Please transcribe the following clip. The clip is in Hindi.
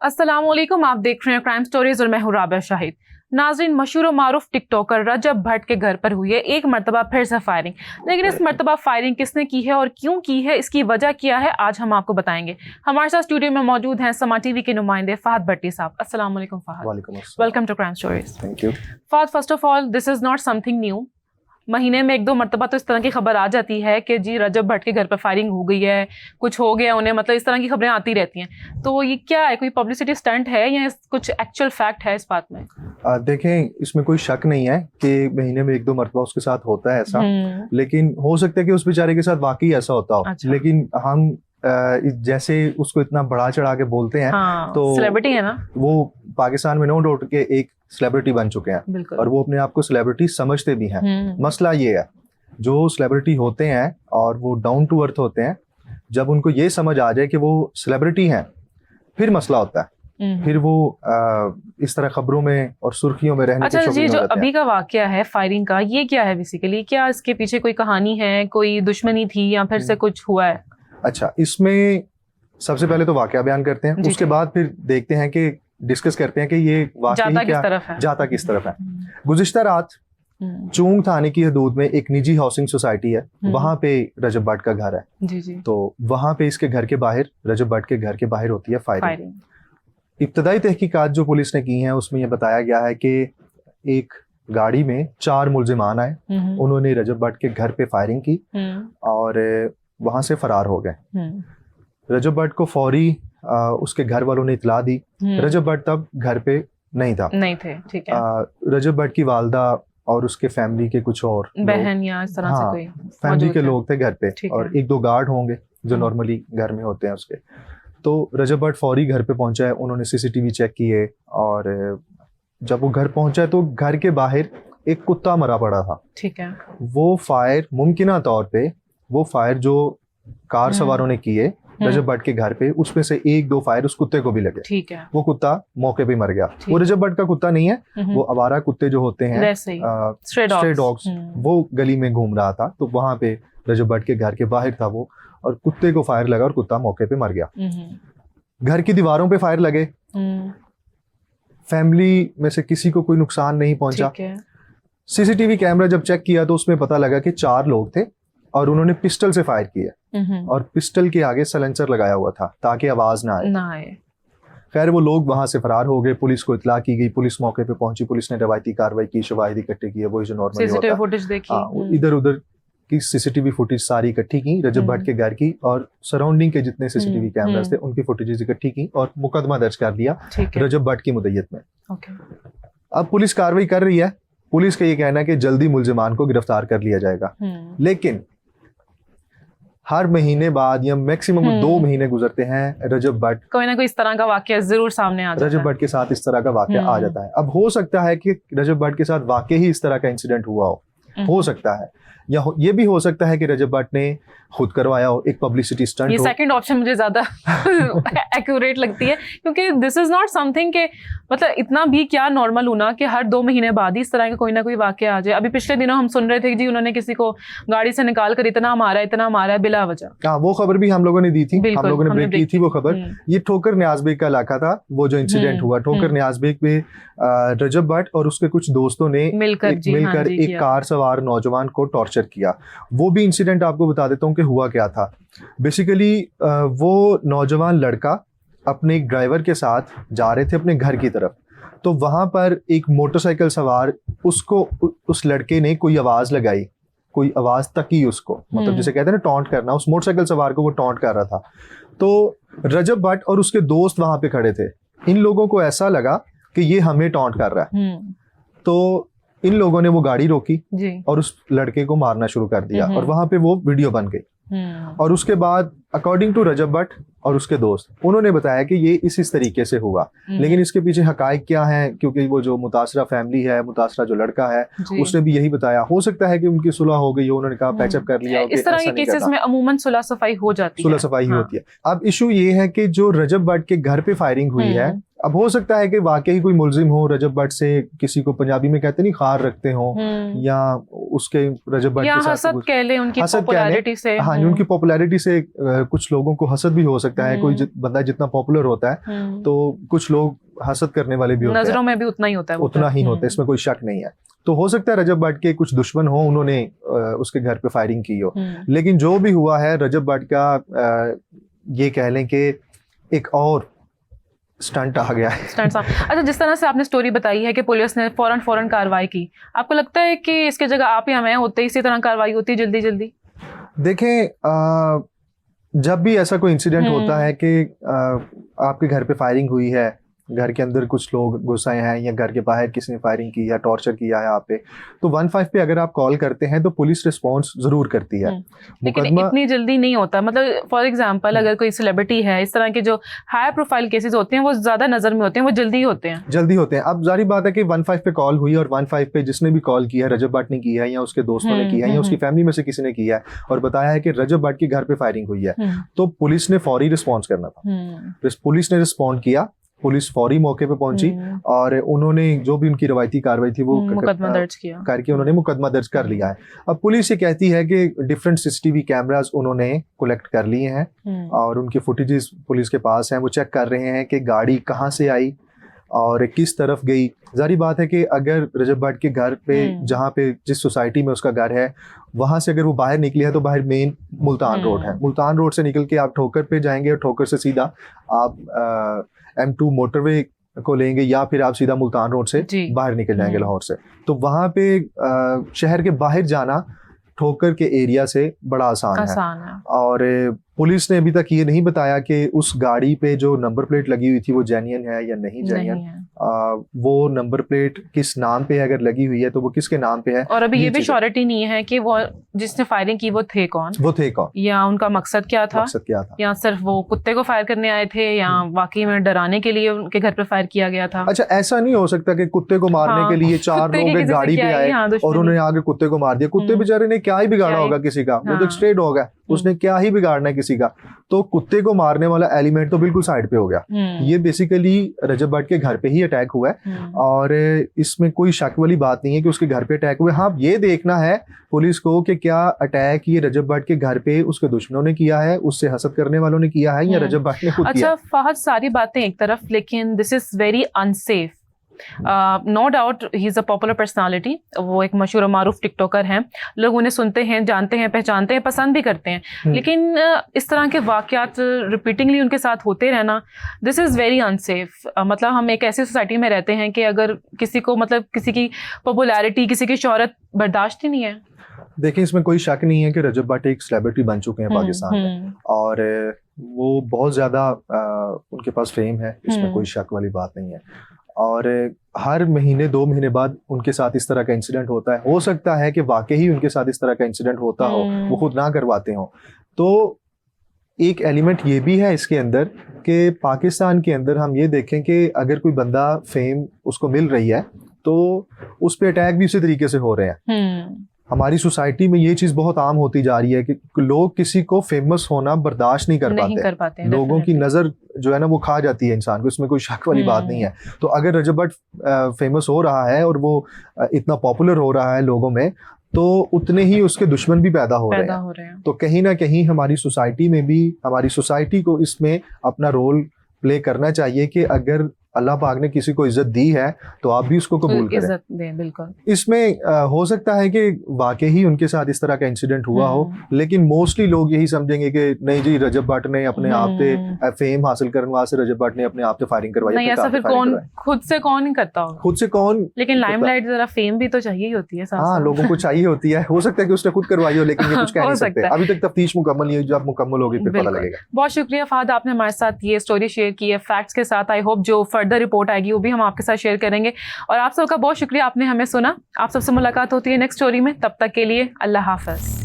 अस्सलाम वालेकुम, आप देख रहे हैं क्राइम स्टोरीज और मैं हूं राबिया शाहिद। नाज़रीन, मशहूर और मारूफ टिकटॉकर रजब भट्ट के घर पर हुई है एक मरतबा फिर से फायरिंग। लेकिन इस मरतबा फायरिंग किसने की है और क्यों की है, इसकी वजह क्या है, आज हम आपको बताएंगे। हमारे साथ स्टूडियो में मौजूद हैं समा टीवी के नुमाइंदे फहद भट्टी साहब। अस्सलाम वालेकुम Fahad, welcome to crime stories. Thank you. Fahad, first of all this is not something new. महीने में एक दो मरतबा तो इस तरह की खबर आ जाती है कि जी रजब भट्ट के घर पर फायरिंग हो गई है, कुछ हो गया उन्हें, मतलब इस तरह की खबरें आती रहती हैं। तो ये क्या है, कोई पब्लिसिटी स्टंट है या कुछ एक्चुअल फैक्ट है इस बात में? देखें, इसमें कोई शक नहीं है कि महीने में एक दो मरतबा उसके साथ होता है ऐसा, लेकिन हो सकता है कि उस बेचारे के साथ वाकई ऐसा होता हो। अच्छा। लेकिन हम जैसे उसको इतना बढ़ा चढ़ा के बोलते हैं, हाँ, तो सेलिब्रिटी है ना वो पाकिस्तान में नो डाउट के एक सेलिब्रिटी बन चुके हैं, बिल्कुल। और वो अपने आप को सेलिब्रिटी समझते भी हैं। मसला ये है, जो सेलिब्रिटी होते हैं और वो डाउन टू अर्थ होते हैं, जब उनको ये समझ आ जाए कि वो सेलिब्रिटी हैं, फिर मसला होता है। फिर वो इस तरह खबरों में और सुर्खियों में रहने अच्छा के शौकीन जी, हो जो जाते हैं। अभी का वाकया है फायरिंग का, ये क्या है बेसिकली? क्या इसके पीछे कोई कहानी है, कोई दुश्मनी थी या फिर से कुछ हुआ है? अच्छा, इसमें सबसे पहले तो वाकया बयान करते हैं, जी, उसके जी। बाद फिर देखते हैं कि डिस्कस करते हैं कि ये वाकया जाता ही किस क्या तरफ है? जाता किस तरफ है। गुज़िश्ता रात चूंग थाने की हदूद में एक निजी हाउसिंग सोसाइटी है, वहां पे रजब भट्ट का घर है। जी जी। तो वहां पे इसके घर के बाहर, रजब भट्ट के घर के बाहर होती है फायरिंग। फायरिंग। इब्तदाई तहकीकात जो पुलिस ने की हैं, उसमें यह बताया गया है कि एक गाड़ी में 4 मुल्जिमान आए, उन्होंने रजब भट्ट के घर पे फायरिंग की और वहां से फरार हो गए। रजब भट्ट को फौरी उसके घर वालों ने इतला दी। रजब भट्ट तब घर पे नहीं था, नहीं थे, ठीक है। रजब भट्ट की वालदा और उसके फैमिली के कुछ और बहन या इस तरह से हाँ, कोई फैमिली मौजूद के है? लोग थे घर पे, ठीक और है। एक दो गार्ड होंगे जो नॉर्मली घर में होते हैं उसके। तो रजब भट्ट फौरी घर पे पहुंचा है, उन्होंने सीसीटीवी चेक किए, और जब वो घर पहुंचा तो घर के बाहर एक कुत्ता मरा पड़ा था। ठीक है। वो फायर मुमकिना तौर पे वो फायर जो कार सवारों ने किए रजब भट्ट के घर पे, उसमें से एक दो फायर उस कुत्ते को भी लगे। ठीक है। वो कुत्ता मौके पे मर गया। वो रजब भट्ट का कुत्ता नहीं है, वो आवारा कुत्ते जो होते हैं, वैसे ही, स्ट्रे स्ट्रे डॉग्स। डॉग्स, वो गली में घूम रहा था। तो वहां पे रजब भट्ट के घर के बाहर था वो, और कुत्ते को फायर लगा और कुत्ता मौके पे मर गया। घर की दीवारों पे फायर लगे, फैमिली में से किसी को कोई नुकसान नहीं पहुंचा। ठीक है। सीसीटीवी कैमरा जब चेक किया तो उसमें पता लगा कि 4 लोग थे, और उन्होंने पिस्टल से फायर किया, और पिस्टल के आगे सलेंसर लगाया हुआ था ताकि आवाज ना आए। खैर, वो लोग वहां से फरार हो गए। पुलिस को इतला की गई, पुलिस मौके पे पहुंची, पुलिस ने रवायती कार्रवाई की, शवाहिद इकट्ठे किए, वही जो नॉर्मली होता है। फुटेज देखी, इधर उधर की सीसीटीवी फुटेज सारी इकट्ठी की, रजब भट्ट के घर की और सराउंडिंग के जितने सीसीटीवी कैमरास थे उनकी फुटेजेस इकट्ठी की, और मुकदमा दर्ज कर दिया रजब भट्ट की मुद्दत में। अब पुलिस कार्रवाई कर रही है। पुलिस का ये कहना है कि जल्दी मुल्जिमान को गिरफ्तार कर लिया जाएगा, लेकिन हर महीने बाद या मैक्सिमम 2 महीने गुजरते हैं, रजब भट्ट कोई ना कोई इस तरह का वाकया जरूर सामने आ जाता है। रजब भट्ट के साथ इस तरह का वाकया आ जाता है। अब हो सकता है कि रजब भट्ट के साथ वाकई ही इस तरह का इंसिडेंट हुआ हो सकता है, या ये भी हो सकता है कि रजब भट्ट ने खुद करवाया हो, एक पब्लिसिटी स्टंट हो। ये सेकंड ऑप्शन मुझे ज्यादा एक्यूरेट लगती है, क्योंकि दिस इज नॉट समथिंग के मतलब इतना भी क्या नॉर्मल होना कि हर 2 महीने बाद ही इस तरह का कोई ना कोई वाकया आ जाए। अभी पिछले दिनों हम सुन रहे थे कि जी उन्होंने किसी को गाड़ी से निकाल कर इतना मारा है बिला वजह। हाँ, वो खबर भी हम लोगों ने दी थी, हम लोगों ने ब्रेक की थी वो खबर। ये ठोकर न्याज बेग का इलाका था, वो जो इंसिडेंट हुआ ठोकर न्याज बेग में रजब भट्ट और उसके कुछ दोस्तों ने मिलकर एक कार सवार नौजवान को टॉर्चर किया। वो भी इंसिडेंट आपको बता देता हूँ कि हुआ क्या था। बेसिकली वो नौजवान लड़का अपने एक ड्राइवर के साथ जा रहे थे अपने घर की तरफ, तो वहां पर एक मोटरसाइकिल सवार उसको उस लड़के ने कोई आवाज लगाई, कोई आवाज तकी उसको, मतलब जिसे कहते हैं ना टॉन्ट करना, उस मोटरसाइकिल सवार को वो टॉन्ट कर रहा था। तो रजब भट्ट और उसके दोस्त वहां पे खड़े थे। इन लोगों को ऐसा लगा कि ये हमें टॉन्ट कर रहा है, तो इन लोगों ने वो गाड़ी रोकी और उस लड़के को मारना शुरू कर दिया, और वहां पे वो वीडियो बन गई। और उसके बाद अकॉर्डिंग टू रजब भट्ट और उसके दोस्त, उन्होंने बताया कि ये इस तरीके से हुआ, लेकिन इसके पीछे हकायक क्या है, क्योंकि वो जो मुतासरा फैमिली है, मुतासरा जो लड़का है, उसने भी यही बताया। हो सकता है कि उनकी सुलह हो गई हो, उन्होंने कहा पैचअप कर लिया हो। इस तरह के केसेस में अमूमन सुलह सफाई हो जाती है, सुलह सफाई होती है। अब इशू ये है कि जो रजब भट्ट के घर पे फायरिंग हुई है, अब हो सकता है कि वाकई कोई मुलजिम हो रजब भट्ट से, किसी को पंजाबी में कहते नहीं खार रखते हो, या उसके रजब भट्ट के साथ हसद कह ले, उनकी पॉपुलैरिटी से। हाँ, उनकी पॉपुलैरिटी से कुछ लोगों को हसद भी हो सकता है। कोई बंदा जितना पॉपुलर होता है तो कुछ लोग हसद करने वाले भी होते हैं, नजरों में भी उतना ही होता है, उतना ही होता है, इसमें कोई शक नहीं है। तो हो सकता है रजब भट्ट के कुछ दुश्मन हो, उन्होंने उसके घर पे फायरिंग की हो। लेकिन जो भी हुआ है, रजब भट्ट का ये कह लें कि एक और स्टंट आ गया है। अच्छा, जिस तरह से आपने स्टोरी बताई है कि पुलिस ने फौरन कार्रवाई की, आपको लगता है कि इसकी जगह आप या मैं होते इसी तरह कार्रवाई होती जल्दी? देखें, जब भी ऐसा कोई इंसिडेंट होता है कि आपके घर पे फायरिंग हुई है, घर के अंदर कुछ लोग घुस आए हैं या घर के बाहर किसी ने फायरिंग की या टॉर्चर किया है आप पे, तो 15 पे अगर आप कॉल करते हैं तो पुलिस रिस्पांस जरूर करती है। लेकिन इतनी जल्दी नहीं होता। मतलब फॉर एग्जांपल अगर कोई सेलिब्रिटी है, इस तरह के जो हाई प्रोफाइल केसेस होते हैं वो ज्यादा नजर में होते हैं, वो जल्दी होते हैं। अब जारी बात है कि 15 पे कॉल हुई और 15 पे जिसने भी कॉल किया है, रजब भट्ट ने किया है या उसके दोस्तों ने किया है या उसकी फैमिली में से किसी ने किया है और बताया है कि रजब भट्ट के घर पे फायरिंग हुई है, तो पुलिस ने फौरी रिस्पॉन्स करना था। पुलिस ने रिस्पॉन्ड किया, पुलिस फौरी मौके पे पहुंची और उन्होंने जो भी उनकी रवायती कार्रवाई थी वो मुकदमा दर्ज किया करके उन्होंने मुकदमा दर्ज कर लिया है। अब पुलिस ये कहती है कि डिफरेंट सीसीटीवी कैमरास उन्होंने कलेक्ट कर लिए हैं और उनके फुटेजेस पुलिस के पास हैं। वो चेक कर रहे हैं कि गाड़ी कहाँ से आई और किस तरफ गई। जारी बात है कि अगर रजब भट्ट के घर पे, जहाँ पे जिस सोसाइटी में उसका घर है, वहां से अगर वो बाहर निकले हैं तो बाहर मेन मुल्तान रोड है। मुल्तान रोड से निकल के आप ठोकर पे जाएंगे और ठोकर से सीधा आप M2 मोटरवे को लेंगे या फिर आप सीधा मुल्तान रोड से बाहर निकल जाएंगे लाहौर से। तो वहां पे शहर के बाहर जाना ठोकर के एरिया से बड़ा आसान है। और पुलिस ने अभी तक ये नहीं बताया कि उस गाड़ी पे जो नंबर प्लेट लगी हुई थी वो जेन्युइन है या नहीं जेन्युइन। वो नंबर प्लेट किस नाम पे है, अगर लगी हुई है तो वो किसके नाम पे है। और अभी ये भी श्योरिटी नहीं है कि वो जिसने फायरिंग की वो थे कौन या उनका मकसद क्या था या सिर्फ वो कुत्ते को फायर करने आए थे या वाकई में डराने के लिए उनके घर पे फायर किया गया था। अच्छा, ऐसा नहीं हो सकता कि कुत्ते को मारने के लिए 4 लोग गाड़ी पे आए और उन्होंने आगे कुत्ते को मार दिया। कुत्ते बेचारे ने क्या ही बिगाड़ा होगा किसी का, वो तो स्ट्रेट होगा, उसने क्या ही बिगाड़ना है किसी का। तो कुत्ते को मारने वाला एलिमेंट तो बिल्कुल साइड पे हो गया। ये बेसिकली रजब भट्ट के घर पे ही अटैक हुआ है और इसमें कोई शक वाली बात नहीं है कि उसके घर पे अटैक हुआ है। हाँ, ये देखना है पुलिस को कि क्या अटैक ये रजब भट्ट के घर पे उसके दुश्मनों ने किया है, उससे हसद करने वालों ने किया है या रजब भट्ट ने खुद किया। अच्छा फहद, सारी बातें एक तरफ, लेकिन this is very unsafe. No doubt he is a popular personality, वो एक मशहूर मारूफ टिकटॉकर हैं, लोग उन्हें सुनते हैं, जानते हैं, पहचानते हैं, पसंद भी करते हैं। लेकिन इस तरह के वाकयात रिपीटिंगली उनके साथ होते रहना, दिस इज़ वेरी अनसेफ। मतलब हम एक ऐसी सोसाइटी में रहते हैं कि अगर किसी को, मतलब किसी की पॉपुलैरिटी, किसी की शोहरत बर्दाश्त ही नहीं है। देखिए, इसमें कोई शक नहीं है कि रजब भट्ट एक सेलिब्रिटी बन चुके हैं पाकिस्तान में और वो बहुत ज़्यादा उनके पास फेम है, इसमें कोई शक वाली बात नहीं है। और हर महीने 2 महीने बाद उनके साथ इस तरह का इंसिडेंट होता है। हो सकता है कि वाकई ही उनके साथ इस तरह का इंसिडेंट होता हो, वो खुद ना करवाते हो। तो एक एलिमेंट ये भी है इसके अंदर कि पाकिस्तान के अंदर हम ये देखें कि अगर कोई बंदा फेम उसको मिल रही है तो उस पर अटैक भी उसी तरीके से हो रहे हैं। हमारी सोसाइटी में ये चीज बहुत आम होती जा रही है कि लोग किसी को फेमस होना बर्दाश्त नहीं कर पाते। लोगों की नजर जो है ना वो खा जाती है इंसान को, इसमें कोई शक वाली बात नहीं है। तो अगर रजब भट्ट फेमस हो रहा है और वो इतना पॉपुलर हो रहा है लोगों में, तो उतने ही उसके दुश्मन भी पैदा हो रहे हैं। तो कहीं ना कहीं हमारी सोसाइटी में भी, हमारी सोसाइटी को इसमें अपना रोल प्ले करना चाहिए कि अगर अल्लाह पाक ने किसी को इज्जत दी है तो आप भी उसको कबूल करें, इज्जत दें। बिल्कुल। इसमें हो सकता है कि वाकई ही उनके साथ इस तरह का इंसिडेंट हुआ हो, लेकिन मोस्टली लोग यही समझेंगे कि नहीं जी, रजब भट्ट ने अपने आप पे फेम हासिल करने वास्ते रजब भट्ट ने अपने आप पे फायरिंग करवाई। नहीं, ऐसा फिर कौन खुद से कौन करता हो, खुद से कौन। लेकिन लाइमलाइट, जरा फेम भी तो चाहिए ही होती है। हाँ, लोगों को चाहिए होती है। हो सकता है कि उसने खुद करवाई हो, लेकिन ये कुछ कह नहीं सकते, अभी तक तफ्तीश मुकम्मल नहीं हुई। जब मुकम्मल होगी फिर पता लगेगा। बहुत शुक्रिया फहद, आपने हमारे साथ ये स्टोरी शेयर की है फैक्ट्स के साथ। आई होप जो फर्दर रिपोर्ट आएगी भी हम आपके साथ शेयर करेंगे। और आप सबका बहुत शुक्रिया, आपने हमें सुना। आप सबसे मुलाकात होती है नेक्स्ट स्टोरी में, तब तक के लिए अल्लाह हाफ़िज़।